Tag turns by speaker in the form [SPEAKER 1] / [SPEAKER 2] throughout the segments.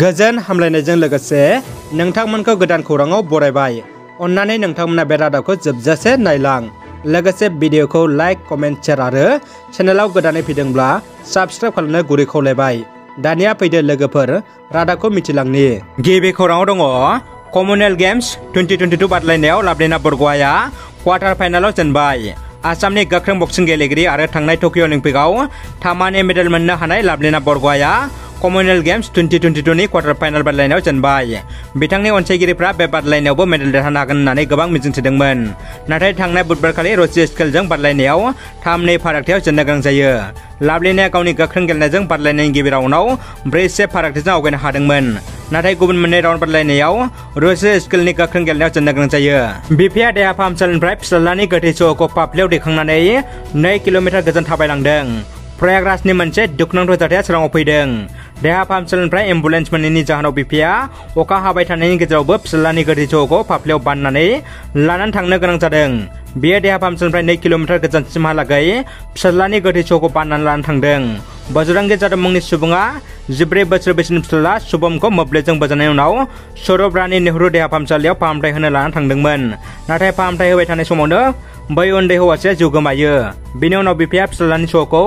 [SPEAKER 1] गोजोन हामलायनायजों लोगोसे नोंथांमोनखौ गोदान खौराङाव बरायबाय। अन्नानै नोंथांमोना बे रादाबखौ जोबजासे नायलां। लोगोसे भिडिअखौ लाइक, कमेन्ट, शेयार आरो चेनेलाव गोदानै फैदोंब्ला साबस्क्राइब खालामनो गुरै खावलायबाय। दानिया फैदो लोगोफोर रादाबखौ मिथिलांनि। गिबि खौराङाव दङ कमनवेल्थ गेम्स 2022 बादायलायनायाव लाभलिना बरग'हाया क्वार्टार फाइनालाव जेनबाय। आसामनि गोख्रों बक्सिं गेलेगिरि आरो थांनाय टकिअ अलिम्पिकआव थामानि मेडेल मोननो हानाय लाभलिना बरग'हाया कमनवेल्थ गेम्स 2022 नि क्वार्टार फाइनाल बादायलायनायाव जेनबाय। बिथांनि अनसायगिरिफ्रा बे बादायलायनायावबो मेडेल देरहानो हागोन होननानै गोबां मिजिंथिदोंमोन। नाथाय थांनाय बुधबारखालि र'जी स्केलजों बादायलायनायाव 3-2 फारागथियाव जेननो गोनां जायो। लाभलिनाया गावनि गोख्रों गेलेनायजों बादायलायनायनि गिबि राउन्डआव 4-1 फारागथिजों आवगायनो हादोंमोन। नाथाय गुबुन मोननै राउन्ड बादायलायनायाव र'जी स्केलनि गोख्रों गेलेनायाव जेननो गोनां जायो। बिफाया देहा फाहामसालिनिफ्राय फिसाज्लानि गोथै सह'खौ फाफ्लियाव दैखांनानै 2 किल'मिटार गोजान थाबायलांदों। प्रयागराजनि मोनसे दुखुनांथाव जाथाया सोराङाव फैदों। देहा फाहामसालिनिफ्राय एम्बुलेन्स मोनैनि जाहोनाव बिफाया अखा हाबाय थानायनि गेजेरावबो फिसाज्लानि गोथै सह'खौ फाफ्लियाव बाननानै लानानै थांनो गोनां जादों। बियो देहा फाहामसालिनिफ्राय 2 किल'मिटार गोजानसिमहालागै फिसाज्लानि गोथै सह'खौ बाननानै लानानै थांदों। बजरंगी जाधव मुंनि सुबुङा 14 बोसोर बैसोनि फिसाज्ला शुभमखौ मोब्लिबजों बोजानायनि उनाव सौरभ रानी नेहरू देहा फाहामसालियाव फाहामथाय होनो लानानै थांदोंमोन। नाथाय फाहामथाय होबाय थानाय समावनो बै उन्दै हौवासाया जिउ गोमायो। बिनि उनाव बिफाया फिसाज्लानि सह'खौ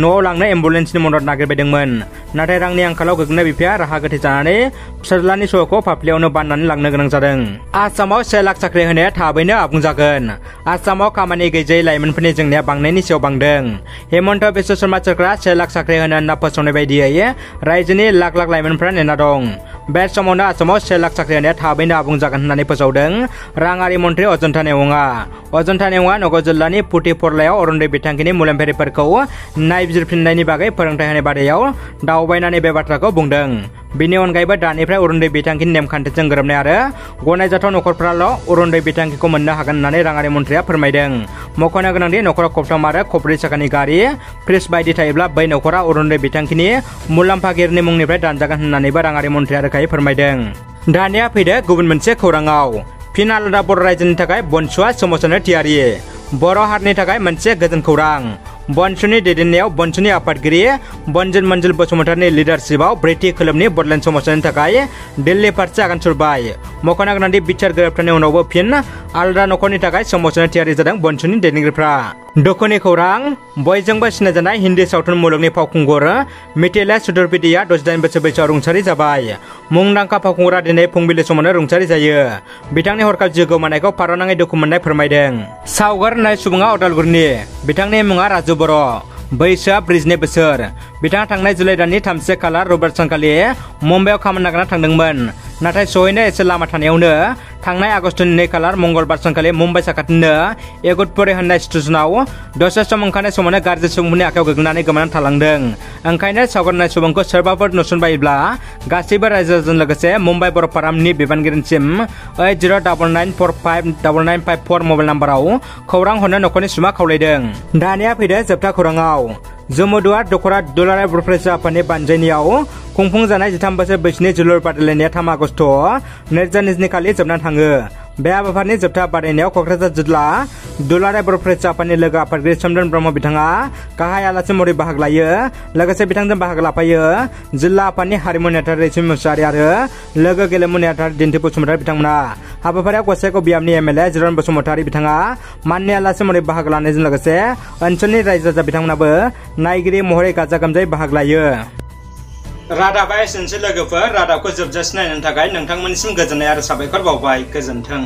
[SPEAKER 1] न'आव लांनो एम्बुलेन्सनि मदद नागिरबायदोंमोन। नाथाय रांनि आंखालाव गोग्लैनाय बिफाया राहा गोथे जानानै फिसाज्लानि सह'खौ फाफ्लियावनो बाननानै लांनो गोनां जादों। आसामाव 1 लाख साख्रि होनाया थाबैनो आबुं जागोन। आसामाव खामानि गैजायै लाइमोनफोरनि जेंनाया बांनायनि सायाव बांदों। हेमन्त बिश्व शर्मा सोरखारा 1 लाख साख्रि होनो होनना फोसावनाय बायदियै रायजोनि लाख लाख लाइमोनफोरा नेना दं। बे समावनो आसामाव 1 लाख साख्रि होनाया थाबैनो आबुं जागोन होननानै फोसावदों राङारि मन्थ्रि अजन्ता नेउङा। अजन्ता नेउङा नगाव जिल्लानि पुथि फरलायाव अरुणोदय बिथांखिनि मुलाम्फारिफोरखौ नायबिजिरफिननायनि बागै फोरोंथाय होनाय बादायाव दावबायनानै बे बाथ्राखौ बुंदों। बिनि अनगायैबो दानिफ्राय अरुणोदय बिथांखिनि नेमखान्थिजों गोरोबनाय आरो गनायजाथाव नखरफोराल' अरुणोदय बिथांखिखौ मोननो हागोन होननानै राङारि मन्थ्रिया फोरमायदों। मख'नो गोनांदि नखराव खबथाम आरो खब्रै साखानि गारि, फ्रिज बायदि थायोब्ला बै नखरा अरुणोदय बिथांखिनि मुलाम्फागिरिनि मुंनिफ्राय दानजागोन होननानैबो राङारि मन्थ्रिया रोखायै फोरमायदों। दानिया फैदो गुबुन मोनसे खौराङाव। फिन आलादा बर' रायजोनि थाखाय बनसुआ सोमावसारनो थियारि। बर' हारिनि थाखाय मोनसे गोजोन खौरां। बनसुनि दैदेननायाव बनसुनि आफादगिरि बनजित मन्जिल बसुमतारीनि लिडारशिपआव ब्रैथि खोलोबनि बड'लेण्ड सोमावसारनायनि थाखाय दिल्ली फारसे आगान सुरबाय। मख'नो गोनांदि बिटिआर गोरोबथानि उनावबो फिन आलादा नखरनि थाखाय सोमावसारनो थियारि जादों बनसुनि दैदेनगिरिफ्रा। दुखुनि खौरां, बयजोंबो सिनायजानाय हिन्दी सावथुन मुलुगनि फावखुंगुर मिथिला चतुर्वेदीया 68 बोसोर बैसोआव रुंसारि जाबाय। मुंदांखा फावखुंगुरा दिनै फुंबिलि समावनो रुंसारि जायो। बिथांनि हरखाब जिउ गोमानायखौ भारतनाङै दुखु मोननाय फोरमायदों। सावगार होननाय सुबुङा अदालगुरिनि। बिथांनि मुङा राजु बर'। बैसोआ 42 बोसोर। बिथाङा थांनाय जुलाइ दाननि 3 खालार रबिबार सानखालि मुम्बाइआव खामानि नागिरना थांदोंमोन। नाथाय सहैनो एसे लामा थानायावनो थांनाय आगस्तनि 2 खालार मंगलबार सानखालि मुम्बाइ साखाथिनो एगतपुरी होननाय स्टेशनाव दसे सम ओंखारनाय समावनो गाज्रि सुबुंफोरनि आखायाव गोग्लैनानै गोमानानै थालांदों। ओंखायनो सावगारनाय सुबुंखौ सोरबाफोर नुसनबायोब्ला गासैबो रायजोजों लोगोसे मुम्बाइ बर' फारामनि बिबानगिरिनिसिम 8099459954 मबाइल नाम्बाराव खौरां हरनो नखरनि सुबुङा खावलायदों। दानिया फैदो जोबथा खौराङाव। जमुदुवार दख'रा दुलाराय बर' फरायसा आफादनि बानजायनायाव खुंफुंजानाय 13 बोसोर बैसोनि जोलुर बादायलायनाया 3 आगस्ट 2022 खालि जोबनानै थाङो। बे हाबाफारिनि जोबथा बादायनायाव क'क्राझार जिल्ला दुलाराय बर' फरायसा आफादनि लोगो आफादगिरि सोमदोन ब्रह्म बिथाङा गाहाय आलासि महरै बाहागो लायो। लोगोसे बिथांजों बाहागो लाफायो जिल्ला आफादनि हारिमु नेहाथारि रैसुमै मुसाहारि आरो लोगो गेलेमु नेहाथारि दिन्थि बसुमतारी बिथांमोना। हाबाफारियाव गसाइगाव बियाबनि एमएलए जिरन बसुमतारी बिथाङा माननि आलासि महरै बाहागो लानायजों लोगोसे ओनसोलनि रायजो राजा बिथांमोनाबो नायगिरि महरै गाजा गोमजायै बाहागो लायो। रादाबा एसेनोसै लोगोफोर। रादाबखौ जोबजासिम नायनायनि थाखाय नोंथांमोननिसिम गोजोननाय आरो साबायखर बावबाय। गोजोन्थों।